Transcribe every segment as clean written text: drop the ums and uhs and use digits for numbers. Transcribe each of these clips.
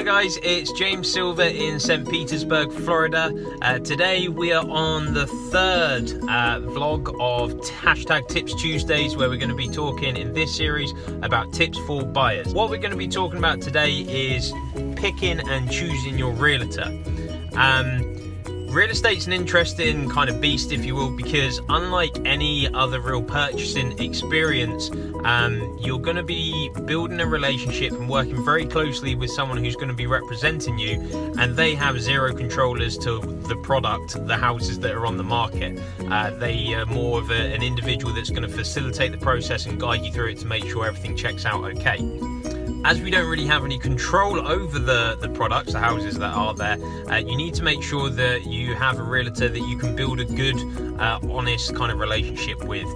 guys, it's James Silver in St. Petersburg, Florida. Today we are on the third vlog of hashtag Tips Tuesdays, where we're going to be talking in this series about tips for buyers. What we're going to be talking about today is picking and choosing your realtor. Real estate's an interesting kind of beast, if you will, because unlike any other real purchasing experience, you're going to be building a relationship and working very closely with someone who's going to be representing you, and they have zero control as to the product, the houses that are on the market. They are more of an individual that's going to facilitate the process and guide you through it to make sure everything checks out okay. As we don't really have any control over the products, the houses that are there, you need to make sure that you have a realtor that you can build a good, honest kind of relationship with.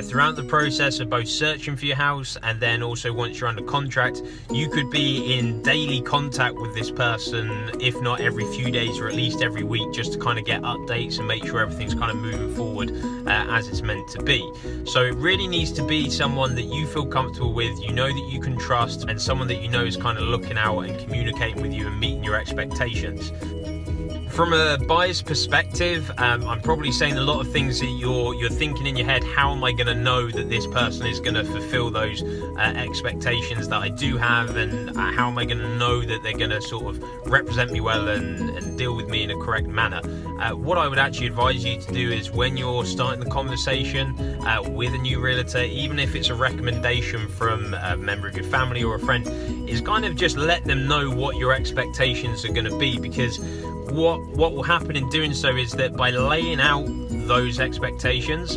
Throughout the process of both searching for your house and then also once you're under contract, you could be in daily contact with this person, if not every few days or at least every week, just to kind of get updates and make sure everything's kind of moving forward as it's meant to be. So it really needs to be someone that you feel comfortable with, you know that you can trust, and someone that you know is kind of looking out and communicating with you and meeting your expectations. From a buyer's perspective, I'm probably saying a lot of things that you're thinking in your head. How am I going to know that this person is going to fulfill those expectations that I do have, and how am I going to know that they're going to sort of represent me well and deal with me in a correct manner? What I would actually advise you to do is, when you're starting the conversation with a new realtor, even if it's a recommendation from a member of your family or a friend, is kind of just let them know what your expectations are going to be, because what will happen in doing so is that by laying out those expectations,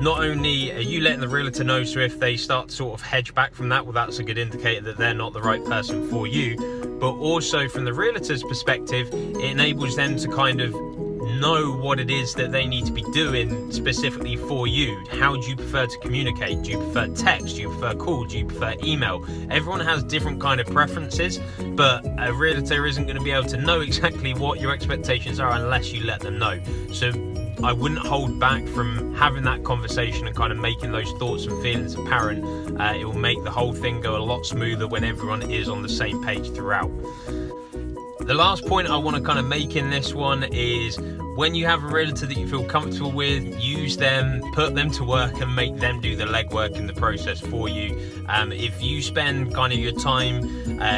not only are you letting the realtor know, so if they start to sort of hedge back from that, well, that's a good indicator that they're not the right person for you, but also from the realtor's perspective, it enables them to kind of know what it is that they need to be doing specifically for you. How do you prefer to communicate? Do you prefer text? Do you prefer call? Do you prefer email? Everyone has different kind of preferences, but a realtor isn't going to be able to know exactly what your expectations are unless you let them know. So I wouldn't hold back from having that conversation and kind of making those thoughts and feelings apparent. It will make the whole thing go a lot smoother when everyone is on the same page throughout. The last point I want to kind of make in this one is, when you have a realtor that you feel comfortable with, use them, put them to work and make them do the legwork in the process for you. If you spend kind of your time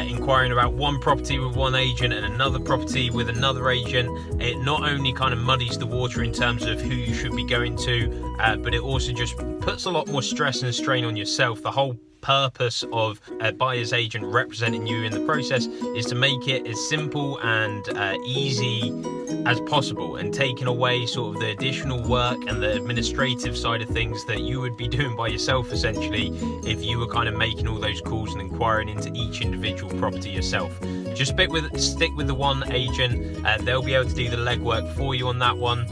inquiring about one property with one agent and another property with another agent, it not only kind of muddies the water in terms of who you should be going to, but it also just puts a lot more stress and strain on yourself. The whole purpose of a buyer's agent representing you in the process is to make it as simple and easy as possible, and taking away sort of the additional work and the administrative side of things that you would be doing by yourself essentially if you were kind of making all those calls and inquiring into each individual property yourself. Just stick with the one agent. They'll be able to do the legwork for you on that one.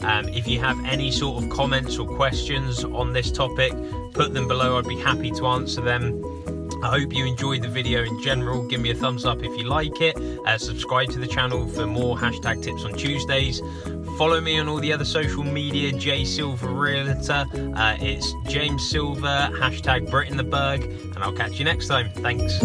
If you have any sort of comments or questions on this topic, put them below. I'd be happy to answer them. I hope you enjoyed the video in general. Give me a thumbs up if you like it. Subscribe to the channel for more hashtag tips on Tuesdays. Follow me on all the other social media, J Silver Realtor. It's James Silver, hashtag Brit in the Berg, and I'll catch you next time. Thanks.